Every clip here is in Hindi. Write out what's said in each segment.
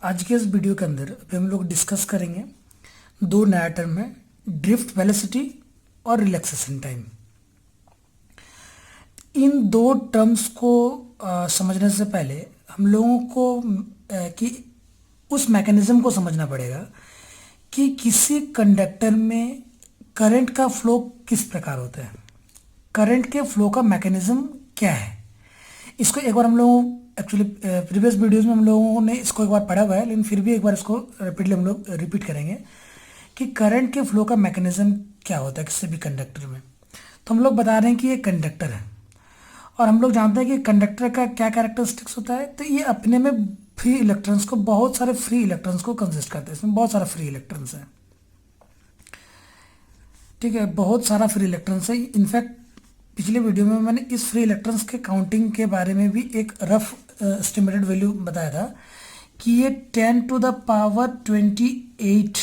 आज के इस वीडियो के अंदर अभी हम लोग डिस्कस करेंगे दो नया टर्म है, ड्रिफ्ट वेलोसिटी और रिलैक्सेशन टाइम। इन दो टर्म्स को समझने से पहले हम लोगों को कि उस मैकेनिज्म को समझना पड़ेगा कि किसी कंडक्टर में करंट का फ्लो किस प्रकार होता है, करंट के फ्लो का मैकेनिज्म क्या है। इसको एक बार हम लोग एक्चुअली प्रीवियस वीडियोस में हम लोगों ने इसको एक बार पढ़ा हुआ है, लेकिन फिर भी एक बार इसको रिपीटली हम लोग रिपीट करेंगे कि करंट के फ्लो का मैकेनिज्म क्या होता है किसी भी कंडक्टर में। तो हम लोग बता रहे हैं कि ये कंडक्टर है और हम लोग जानते हैं कि कंडक्टर का क्या कैरेक्टरिस्टिक्स होता है। तो ये अपने में फ्री इलेक्ट्रॉन्स को, बहुत सारे फ्री इलेक्ट्रॉन्स को कंसिस्ट करते हैं। इसमें बहुत सारा फ्री इलेक्ट्रॉन्स है, ठीक है, बहुत सारा फ्री इलेक्ट्रॉन्स है। इनफैक्ट पिछले वीडियो में मैंने इस फ्री इलेक्ट्रॉन्स के काउंटिंग के बारे में भी एक रफ एस्टिमेटेड वैल्यू बताया था कि ये 10⁻28,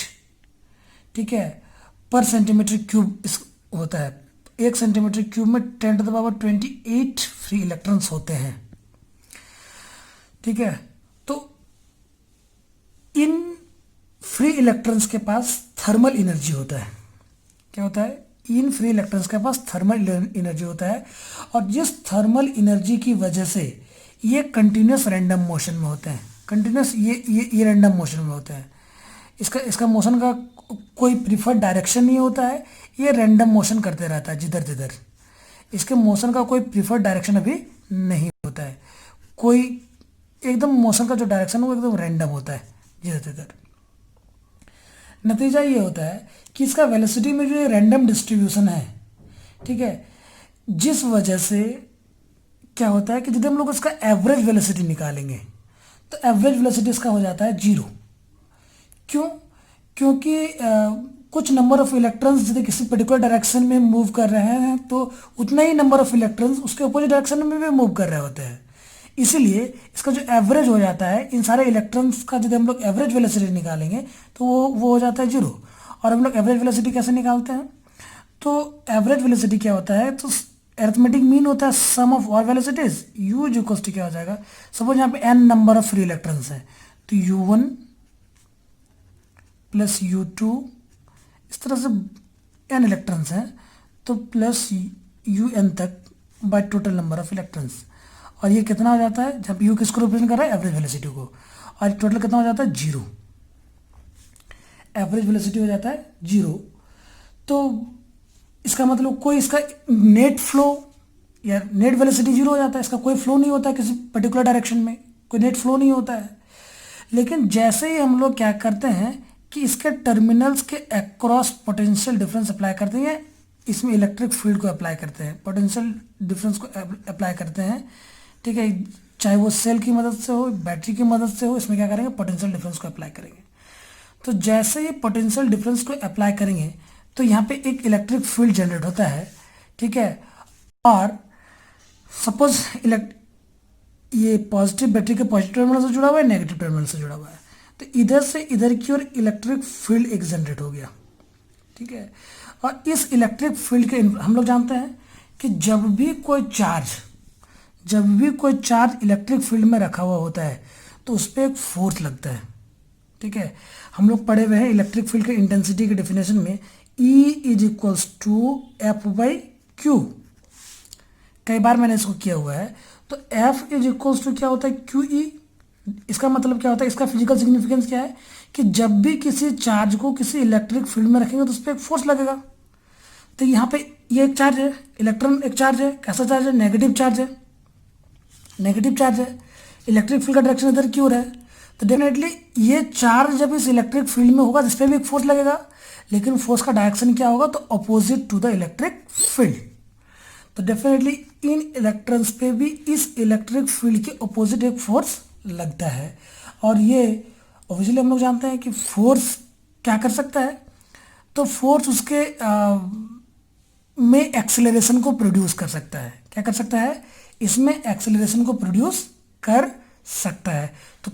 ठीक है, पर सेंटीमीटर क्यूब इस होता है। 1 सेंटीमीटर क्यूब में 10⁻28 फ्री इलेक्ट्रॉन्स होते हैं, ठीक है। तो इन फ्री इलेक्ट्रॉन्स के पास थर्मल एनर्जी होता है। क्या होता है? इन फ्री इलेक्ट्रॉन्स के पास थर्मल एनर्जी होता है और जिस थर्मल एनर्जी की वजह से ये कंटिन्यूस रैंडम मोशन में होते हैं। कंटिन्यूस ये रैंडम मोशन में होते हैं। इसका मोशन का कोई प्रीफर्ड डायरेक्शन नहीं होता है, ये रैंडम मोशन करते रहता है जिधर जिधर। इसके मोशन का कोई प्रीफर्ड डायरेक्शन अभी नहीं होता है, कोई एकदम मोशन का जो डायरेक्शन है वो एकदम रैंडम होता है जिधर जिधर। नतीजा ये होता है कि इसका वेलोसिटी में जो ये रैंडम डिस्ट्रीब्यूशन है, ठीक है, जिस वजह से क्या होता है कि जब हम लोग इसका एवरेज वेलोसिटी निकालेंगे तो एवरेज वेलोसिटी इसका हो जाता है 0। क्यों? क्योंकि कुछ नंबर ऑफ इलेक्ट्रॉन्स यदि किसी पर्टिकुलर डायरेक्शन में मूव कर रहे हैं तो उतना ही नंबर ऑफ इलेक्ट्रॉन्स उसके अपोजिट डायरेक्शन में भी मूव कर रहे होते हैं। इसीलिए इसका जो एवरेज हो जाता है, इन सारे इलेक्ट्रॉन्स का यदि हम लोग एवरेज वेलोसिटी निकालेंगे तो वो हो जाता है 0। और हम लोग एवरेज वेलोसिटी कैसे निकालते हैं? तो एवरेज वेलोसिटी क्या होता है? तो अरिथमेटिक मीन होता है sum of all velocities. U is equals to क्या हो जाएगा? सपोज यहाँ पे n number of free electrons हैं तो u1 प्लस u2, इस तरह से n इलेक्ट्रॉन्स हैं तो प्लस un तक by total number of electrons. और ये कितना हो जाता है? जब u किसको रिप्रेजेंट कर रहा है? एवरेज वेलोसिटी को। और टोटल कितना हो जाता है? 0। एवरेज वेलोसिटी हो जाता है 0। तो इसका मतलब कोई इसका नेट फ्लो या नेट वेलोसिटी 0 हो जाता है। इसका कोई फ्लो नहीं होता है किसी पर्टिकुलर डायरेक्शन में, कोई नेट फ्लो नहीं होता है। लेकिन जैसे ही हम लोग क्या करते हैं कि इसके टर्मिनल्स के अक्रॉस पोटेंशियल डिफरेंस अप्लाई करते हैं, इसमें इलेक्ट्रिक फील्ड को अप्लाई करते हैं, पोटेंशियल डिफरेंस को अप्लाई करते हैं, ठीक है, चाहे वो सेल की मदद से हो, बैटरी की मदद से हो, इसमें क्या करेंगे? पोटेंशियल डिफरेंस को अप्लाई करेंगे। तो जैसे ये पोटेंशियल डिफरेंस को अप्लाई करेंगे तो यहाँ पे एक इलेक्ट्रिक फील्ड जनरेट होता है, ठीक है। और सपोज ये पॉजिटिव बैटरी के पॉजिटिव टर्मिनल से जुड़ा हुआ है, नेगेटिव टर्मिनल से जुड़ा हुआ है, तो इधर से इधर की ओर इलेक्ट्रिक फील्ड एक जनरेट हो गया, ठीक है। और इस इलेक्ट्रिक फील्ड के हम लोग जानते हैं कि जब भी कोई चार्ज इलेक्ट्रिक फील्ड में रखा हुआ होता है तो उस पर एक फोर्स लगता है, ठीक है। हम लोग पढ़े हुए हैं इलेक्ट्रिक फील्ड के इंटेंसिटी के डेफिनेशन में E is equals to F/Q। कई बार मैंने इसको किया हुआ है। तो F इज इक्वल्स टू क्या होता है? QE। इसका मतलब क्या होता है? इसका फिजिकल सिग्निफिकेंस क्या है कि जब भी किसी चार्ज को किसी इलेक्ट्रिक फील्ड में रखेंगे तो उस पर एक फोर्स लगेगा। तो यहाँ पे ये एक चार्ज है, इलेक्ट्रॉन एक चार्ज है। कैसा चार्ज है? नेगेटिव चार्ज है, नेगेटिव चार्ज है। इलेक्ट्रिक फील्ड का डायरेक्शन इधर की ओर है, तो डेफिनेटली ये चार्ज जब इस इलेक्ट्रिक फील्ड में होगा जिस पर भी एक फोर्स लगेगा, लेकिन फोर्स का डायरेक्शन क्या होगा? तो opposite to the electric field. तो डेफिनेटली इन इलेक्ट्रॉन्स पे भी इस इलेक्ट्रिक फील्ड के अपोजिट एक फोर्स लगता है। और ये ऑब्वियसली हम लोग जानते हैं कि फोर्स क्या कर सकता है? तो फोर्स उसके में एक्सेलरेशन को प्रोड्यूस कर सकता है। क्या कर सकता है? इसमें एक्सेलरेशन को प्रोड्यूस कर सकता है। तो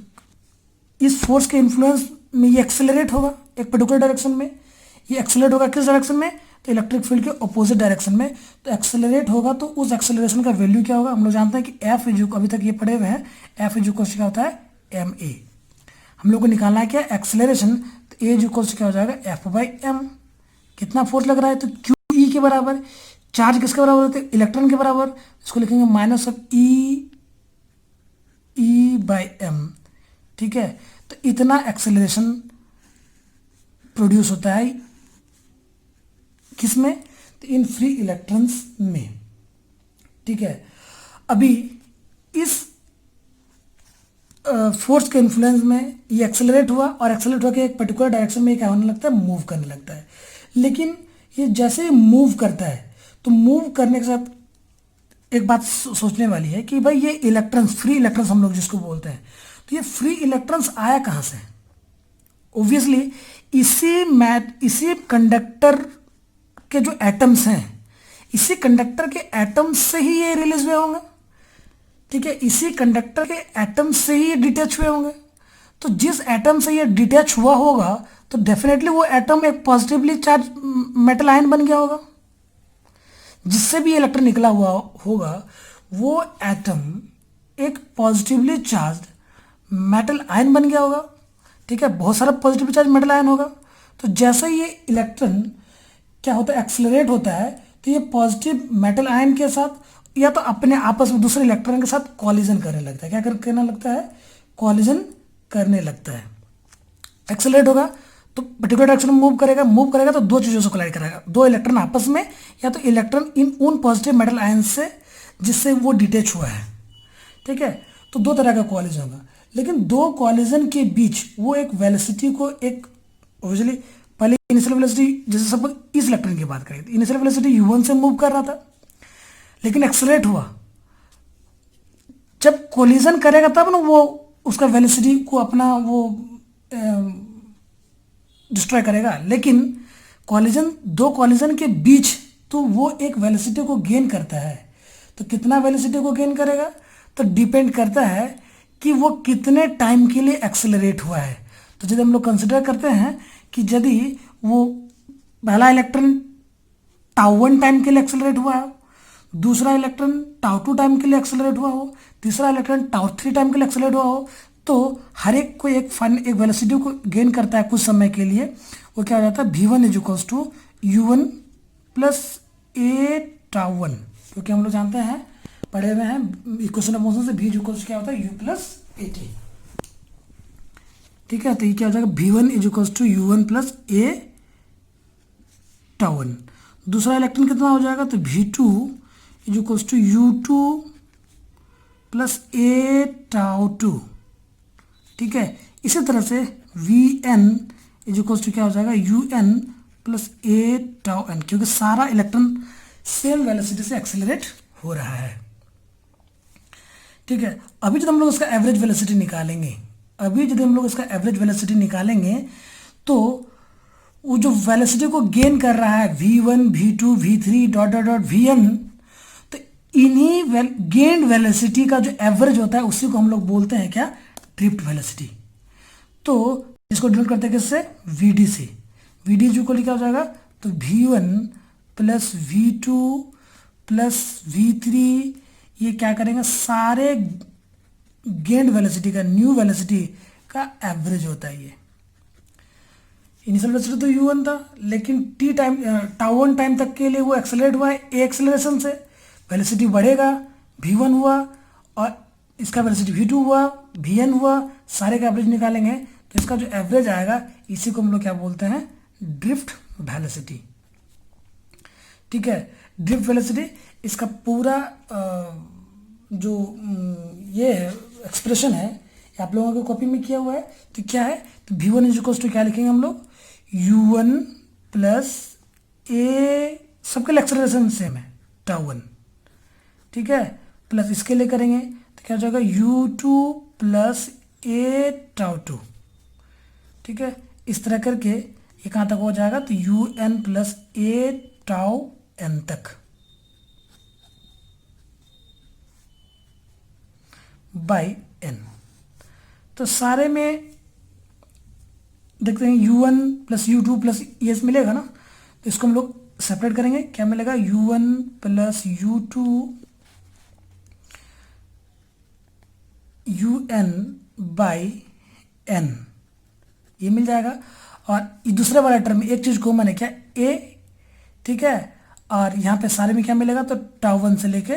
इस फोर्स के इन्फ्लुएंस में ये एक्सेलरेट होगा एक पर्टिकुलर डायरेक्शन में। ये एक्सेलरेट होगा किस डायरेक्शन में? तो इलेक्ट्रिक फील्ड के अपोजिट डायरेक्शन में। तो एक्सेलरेट होगा तो उस एक्सेलरेशन का वैल्यू क्या होगा? हम लोग जानते हैं कि F इज, अभी तक ये पढ़े हुए हैं, F इज क्या होता है? ma। हम लोग को निकालना है क्या, एक्सेलरेशन। तो ए इक्वल्स क्या हो जाएगा, एफ बाई एम। कितना फोर्स लग रहा है, तो क्यू ई के बराबर। चार्ज किसके बराबर होते हैं, इलेक्ट्रॉन के बराबर। इसको लिखेंगे minus of E by M. ठीक है, तो इतना एक्सेलरेशन प्रोड्यूस होता है किसमें, तो इन फ्री इलेक्ट्रॉन्स में। ठीक है, अभी इस फोर्स के इन्फ्लुएंस में ये एक्सेलरेट हुआ, और एक्सेलरेट होकर एक पर्टिकुलर डायरेक्शन में क्या होने लगता है, मूव करने लगता है। लेकिन ये जैसे ही मूव करता है, तो मूव करने के साथ एक बात सोचने वाली है कि भाई ये इलेक्ट्रॉन्स, फ्री इलेक्ट्रॉन्स हम लोग जिसको बोलते हैं, तो ये फ्री इलेक्ट्रॉन्स आया कहाँ से। ऑब्वियसली इसी कंडक्टर के जो एटम्स हैं, इसी कंडक्टर के एटम्स से ही ये रिलीज हुए होंगे। ठीक है, इसी कंडक्टर के एटम से ही ये डिटैच हुए होंगे। तो जिस एटम से ये डिटैच हुआ होगा, तो डेफिनेटली वो एटम एक पॉजिटिवली चार्ज मेटल आयन बन गया होगा। जिससे भी इलेक्ट्रॉन निकला हुआ होगा, वो एटम एक पॉजिटिवली चार्ज मेटल आयन बन गया होगा। ठीक है, बहुत सारा पॉजिटिवली चार्ज मेटल आयन होगा। तो जैसे ये इलेक्ट्रॉन क्या होता है, एक्सेलरेट होता है, तो ये पॉजिटिव मेटल आयन के साथ या तो अपने आपस में दूसरे इलेक्ट्रॉन के साथ कॉलिजन करने लगता है। क्या करने लगता है, कॉलिजन करने लगता है। एक्सेलरेट होगा तो पर्टिकुलर डायरेक्शन में मूव करेगा तो दो चीज़ों से कोलाइड करेगा, दो इलेक्ट्रॉन आपस में, या तो इलेक्ट्रॉन इन उन पॉजिटिव मेटल आयन से जिससे वो डिटैच हुआ है। ठीक है, तो दो तरह का कॉलिजन होगा। लेकिन दो कॉलिजन के बीच वो एक वेलोसिटी को, एक ओबियसली पहले इनिशियल वेलोसिटी, जैसे सपोज इस इलेक्ट्रॉन की बात करें, इनिशियल वेलोसिटी u1 से मूव कर रहा था, लेकिन एक्सेलरेट हुआ। जब कोलिजन करेगा तब ना वो उसका वेलोसिटी को अपना वो डिस्ट्रॉय करेगा। लेकिन दो कॉलिजन के बीच तो वो एक वेलोसिटी को गेन करता है। तो कितना वेलोसिटी को गेन करेगा, तो डिपेंड करता है कि वो कितने टाइम के लिए एक्सेलरेट हुआ है। तो यदि हम लोग कंसिडर करते हैं कि यदि वो पहला इलेक्ट्रॉन τ1 टाइम के लिए एक्सेलरेट हुआ है, दूसरा इलेक्ट्रॉन τ2 टाइम के लिए एक्सेलरेट हुआ हो, तीसरा इलेक्ट्रॉन τ3 टाइम के लिए एक्सेलरेट हुआ हो, तो हर एक को एक वेलोसिटी को गेन करता है कुछ समय के लिए। वो क्या हो जाता है, v1 is to u1 plus a τ1, क्योंकि हम लोग जानते हैं, पढ़े हुए हैं इक्वेशन ऑफ मोशन से, v इज क्या होता है, u प्लस at। ठीक है, तो ये क्या हो जाएगा, v1 is to u1 plus a τ1। दूसरा इलेक्ट्रॉन कितना हो जाएगा, तो v2 is equals to u2 plus a τ2। ठीक है, इसी तरह से vn इज इक्वल्स टू क्या हो जाएगा, un प्लस a τn, क्योंकि सारा इलेक्ट्रॉन सेम वेलोसिटी से एक्सेलरेट हो रहा है। ठीक है, अभी जब हम लोग इसका एवरेज वेलोसिटी निकालेंगे, तो वो जो वेलोसिटी को गेन कर रहा है v1 v2 v3 dot dot dot vn, तो इन्हीं गेन्ड वेलोसिटी का जो एवरेज होता है उसी को हम लोग बोलते हैं क्या, ड्रिफ्ट वेलोसिटी। तो इसको डिनोट करते हैं किससे, vd से। vd जो को लिखा हो जाएगा, तो v1 plus v2 plus v3, ये क्या करेंगे, सारे गेन्ड वेलोसिटी का, न्यू वेलोसिटी का एवरेज होता है ये। इनिशियल वेलोसिटी तो u1 था, लेकिन τ1 टाइम तक के लिए वो एक्सेलरेट हुआ है a एक्सेलरेशन से, वेलोसिटी बढ़ेगा, v1 हुआ, और इसका वेलोसिटी v2 हुआ, vn हुआ, सारे का एवरेज निकालेंगे, तो इसका जो एवरेज आएगा इसी को हम लोग क्या बोलते हैं, ड्रिफ्ट वेलोसिटी। ठीक है, ड्रिफ्ट वेलोसिटी, इसका पूरा जो ये है एक्सप्रेशन है, आप लोगों को कॉपी में किया हुआ है। तो क्या है, तो v1 इज इक्वल्स टू क्या लिखेंगे हम लोग, u1 प्लस a, सबके लिए एक्सेलरेशन सेम है τ1। ठीक है, प्लस इसके लिए करेंगे तो क्या हो जाएगा, u2 प्लस a τ2। ठीक है, इस तरह करके ये कहाँ तक हो जाएगा, तो un प्लस a τn तक बाई n। तो सारे में देखते हैं u1 प्लस u2 प्लस ये मिलेगा ना, तो इसको हम लोग सेपरेट करेंगे। क्या मिलेगा, u1 plus u2 un by n। ये मिल जाएगा। और दूसरे वाला टर्म में एक चीज़ कॉमन है क्या, ए, ठीक है। और यहाँ पे सारे में क्या मिलेगा, तो टाउ 1 से लेके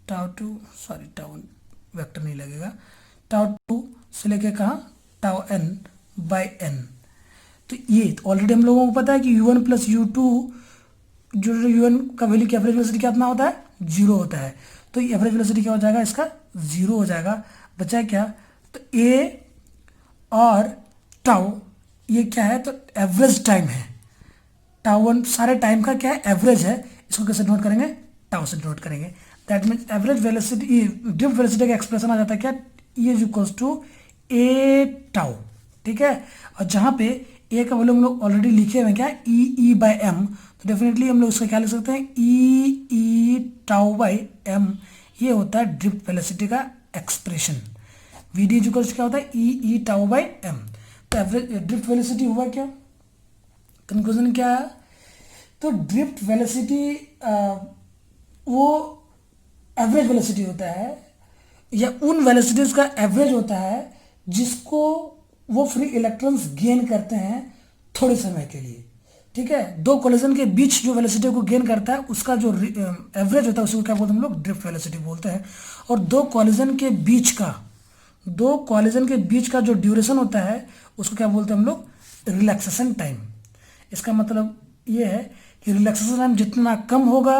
टाउ 2, सॉरी टाउ 1 वेक्टर नहीं लगेगा, टाउ 2 से लेके कहाँ, टाउ n बाई n। तो ये ऑलरेडी हम लोगों को पता है कि u1 प्लस u2 जो u1 का वैल्यू की एवरेज वेलोसिटी कितना होता है, 0 होता है। तो एवरेज वेलोसिटी क्या हो जाएगा, इसका 0 हो जाएगा। बचा क्या, तो a और टाउ ये क्या है, तो एवरेज टाइम है। टाउ 1 सारे टाइम का क्या है, एवरेज है। इसको कैसे नोट करेंगे, टाउ से नोट करेंगे। That means average velocity, drift velocity का एक्सप्रेशन आ जाता है क्या, E is equals to A tau, ठीक है। और जहाँ पे ए का वैल्यू हम लोग ऑलरेडी लिखे हुए हैं क्या, ई बाई एम, तो डेफिनेटली हम लोग इसका क्या लिख सकते हैं, ई टाउ बाई एम। ये होता है ड्रिफ्ट वेलोसिटी का expression. V D is equals क्या होता है, ई टाउ बाई एम। तो एवरेज ड्रिफ्ट वेलोसिटी हुआ क्या, कंक्लूजन क्या है, तो ड्रिफ्ट वेलोसिटी वो एवरेज वेलोसिटी होता है, या उन वेलोसिटीज का एवरेज होता है जिसको वो फ्री इलेक्ट्रॉन्स गेन करते हैं थोड़े समय के लिए, ठीक है। दो कोलिजन के बीच जो वेलोसिटी को गेन करता है उसका जो एवरेज होता है उसको क्या बोलते हैं हम लोग, ड्रिफ्ट वेलोसिटी बोलते हैं। और दो कोलिजन के बीच का जो ड्यूरेशन होता है उसको क्या बोलते हैं हम लोग, रिलैक्सेशन टाइम। इसका मतलब ये है कि रिलैक्सेशन टाइम जितना कम होगा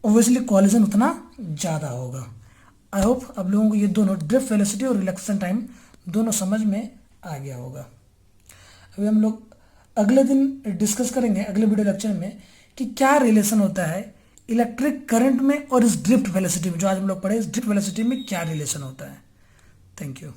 ओब्वियसली कोलिजन उतना ज़्यादा होगा। आई होप आप लोगों को ये दोनों ड्रिफ्ट वेलोसिटी और रिलैक्सेशन टाइम दोनों समझ में आ गया होगा। अभी हम लोग अगले दिन डिस्कस करेंगे अगले वीडियो लेक्चर में कि क्या रिलेशन होता है इलेक्ट्रिक करंट में और इस ड्रिफ्ट वेलोसिटी में। जो आज हम लोग पढ़े, इस ड्रिफ्ट वेलोसिटी में क्या रिलेशन होता है। Thank you.